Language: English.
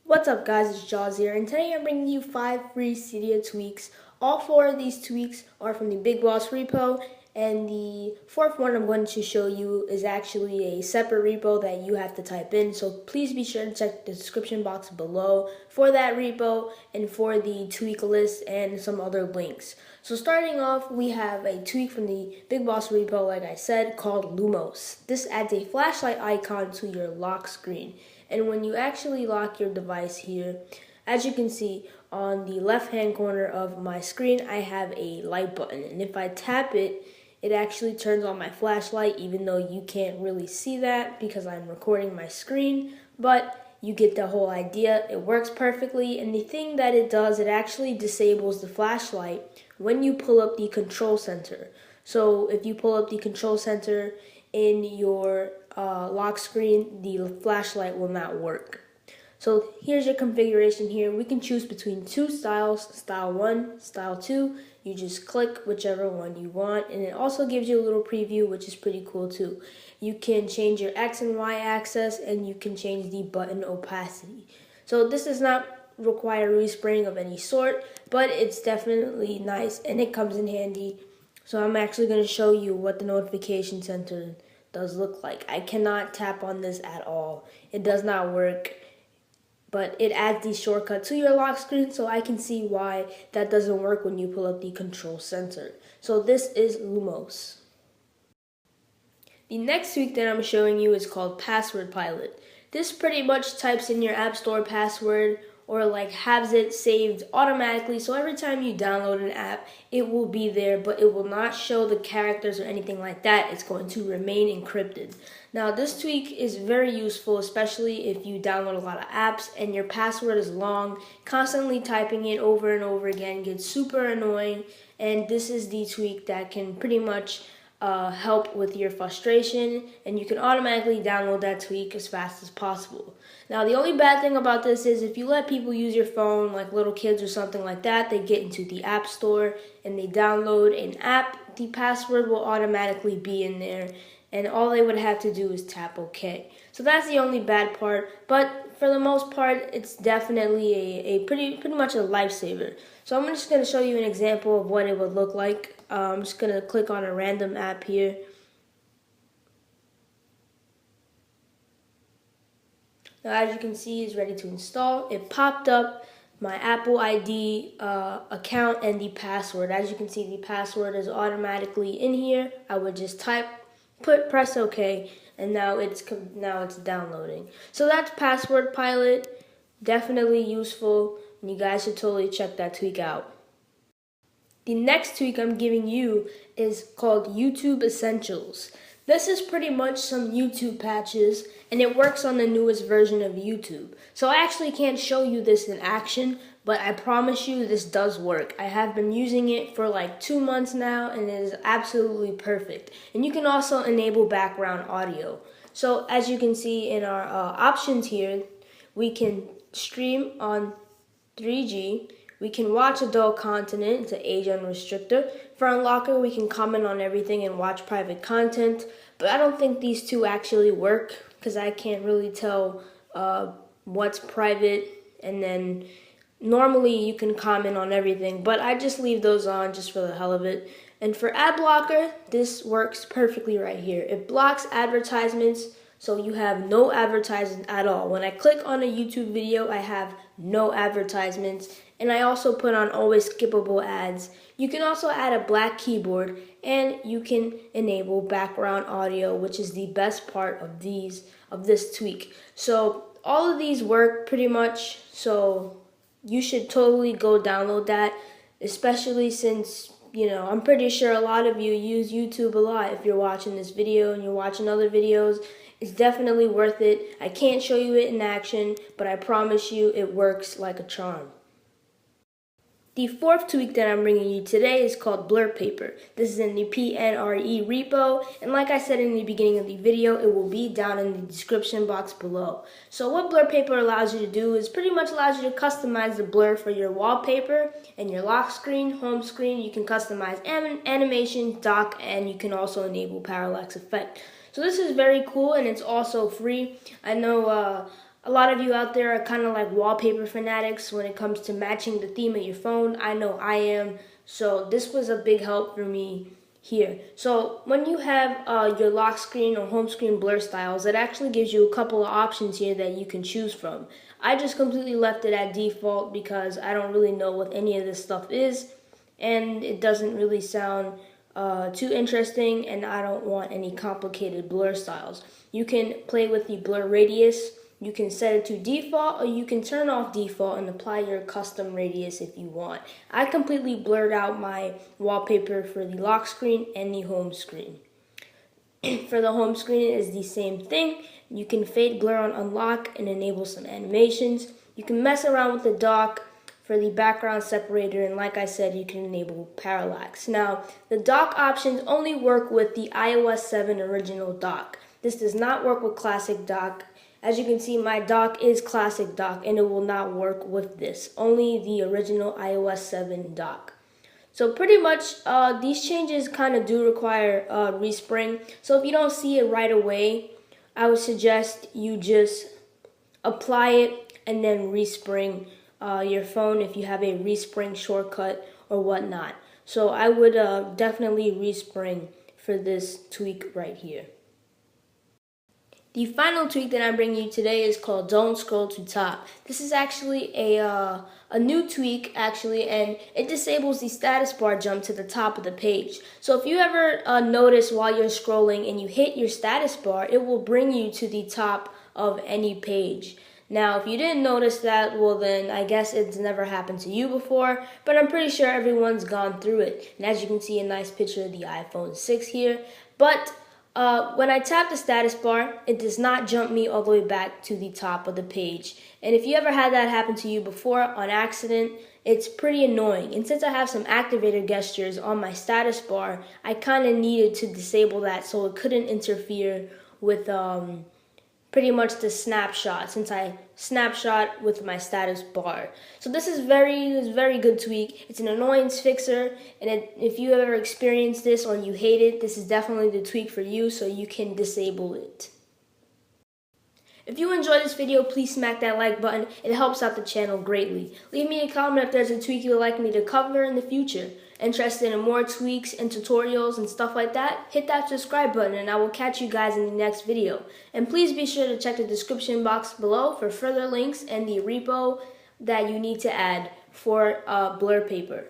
What's up guys, it's Jaws here, and today I'm bringing you 5 free Cydia tweaks. All 4 of these tweaks are from the Big Boss repo, and the 4th one I'm going to show you is actually a separate repo that you have to type in. So please be sure to check the description box below for that repo and for the tweak list and some other links. So starting off, we have a tweak from the Big Boss repo, like I said, called Lumos. This adds a flashlight icon to your lock screen. And when you actually lock your device here, as you can see on the left hand corner of my screen, I have a light button. And if I tap it, it actually turns on my flashlight, even though you can't really see that because I'm recording my screen. But you get the whole idea. It works perfectly. And the thing that it does, it actually disables the flashlight when you pull up the control center. So if you pull up the control center in your lock screen, the flashlight will not work. So here's your configuration here. We can choose between 2 styles, style 1, style 2. You just click whichever one you want, and it also gives you a little preview, which is pretty cool too. You can change your X and Y axis, and you can change the button opacity. So this does not require respraying of any sort, but it's definitely nice and it comes in handy. So I'm actually going to show you what the notification center does look like. I cannot tap on this at all. It does not work, but it adds the shortcut to your lock screen, so I can see why that doesn't work when you pull up the control center. So this is Lumos. The next tweak that I'm showing you is called PasswordPilot. This pretty much types in your App Store password, or like has it saved automatically, so every time you download an app, it will be there, but it will not show the characters or anything like that. It's going to remain encrypted. Now this tweak is very useful, especially if you download a lot of apps and your password is long. Constantly typing it over and over again gets super annoying, and this is the tweak that can pretty much help with your frustration, and you can automatically download that tweak as fast as possible. Now the only bad thing about this is if you let people use your phone, like little kids or something like that, they get into the App Store and they download an app, the password will automatically be in there, and all they would have to do is tap OK. So that's the only bad part, but for the most part, it's definitely a pretty much a lifesaver. So I'm just going to show you an example of what it would look like. I'm just going to click on a random app here. Now as you can see, it's ready to install. It popped up my Apple ID account and the password. As you can see, the password is automatically in here. I would just press OK, and now it's downloading. So that's PasswordPilot. Definitely useful, and you guys should totally check that tweak out. The next tweak I'm giving you is called YouTube Essentials. This is pretty much some YouTube patches, and it works on the newest version of YouTube. So I actually can't show you this in action, but I promise you this does work. I have been using it for like 2 months now, and it is absolutely perfect. And you can also enable background audio. So as you can see in our options here, we can stream on 3G. We can watch adult content to age unrestricted. For Unlocker, we can comment on everything and watch private content. But I don't think these two actually work because I can't really tell what's private. And then normally you can comment on everything, but I just leave those on just for the hell of it. And for ad blocker, this works perfectly right here. It blocks advertisements, so you have no advertising at all. When I click on a YouTube video, I have no advertisements, and I also put on always skippable ads. You can also add a black keyboard, and you can enable background audio, which is the best part of this tweak. So all of these work pretty much, so you should totally go download that, especially since, you know, I'm pretty sure a lot of you use YouTube a lot. If you're watching this video and you're watching other videos, it's definitely worth it. I can't show you it in action, but I promise you it works like a charm. The 4th tweak that I'm bringing you today is called BlurPaper. This is in the Pnre Repo, and like I said in the beginning of the video, it will be down in the description box below. So what BlurPaper allows you to do is pretty much allows you to customize the blur for your wallpaper and your lock screen, home screen. You can customize animation, dock, and you can also enable parallax effect. So this is very cool, and it's also free. I know A lot of you out there are kind of like wallpaper fanatics when it comes to matching the theme of your phone. I know I am. So this was a big help for me here. So when you have your lock screen or home screen blur styles, it actually gives you a couple of options here that you can choose from. I just completely left it at default because I don't really know what any of this stuff is, and it doesn't really sound too interesting, and I don't want any complicated blur styles. You can play with the blur radius. You can set it to default, or you can turn off default and apply your custom radius if you want. I completely blurred out my wallpaper for the lock screen and the home screen. For the home screen, it is the same thing. You can fade blur on unlock and enable some animations. You can mess around with the dock for the background separator, and like I said, you can enable parallax. Now, the dock options only work with the iOS 7 original dock. This does not work with classic dock. As you can see, my dock is classic dock, and it will not work with this. Only the original iOS 7 dock. So pretty much these changes kind of do require respring. So if you don't see it right away, I would suggest you just apply it and then respring your phone if you have a respring shortcut or whatnot. So I would definitely respring for this tweak right here. The final tweak that I'm bringing you today is called DontScrollToTop. This is actually a new tweak, actually, and it disables the status bar jump to the top of the page. So if you ever notice while you're scrolling and you hit your status bar, it will bring you to the top of any page. Now, if you didn't notice that, well then I guess it's never happened to you before, but I'm pretty sure everyone's gone through it. And as you can see, a nice picture of the iPhone 6 here. But when I tap the status bar, it does not jump me all the way back to the top of the page. And if you ever had that happen to you before on accident, it's pretty annoying. And since I have some activator gestures on my status bar, I kind of needed to disable that so it couldn't interfere with pretty much the snapshot, since I snapshot with my status bar. So this is very good tweak. It's an annoyance fixer, and if you ever experienced this or you hate it, this is definitely the tweak for you, so you can disable it. If you enjoyed this video, please smack that like button. It helps out the channel greatly. Leave me a comment if there's a tweak you would like me to cover in the future. Interested in more tweaks and tutorials and stuff like that? Hit that subscribe button and I will catch you guys in the next video. And please be sure to check the description box below for further links and the repo that you need to add for BlurPaper.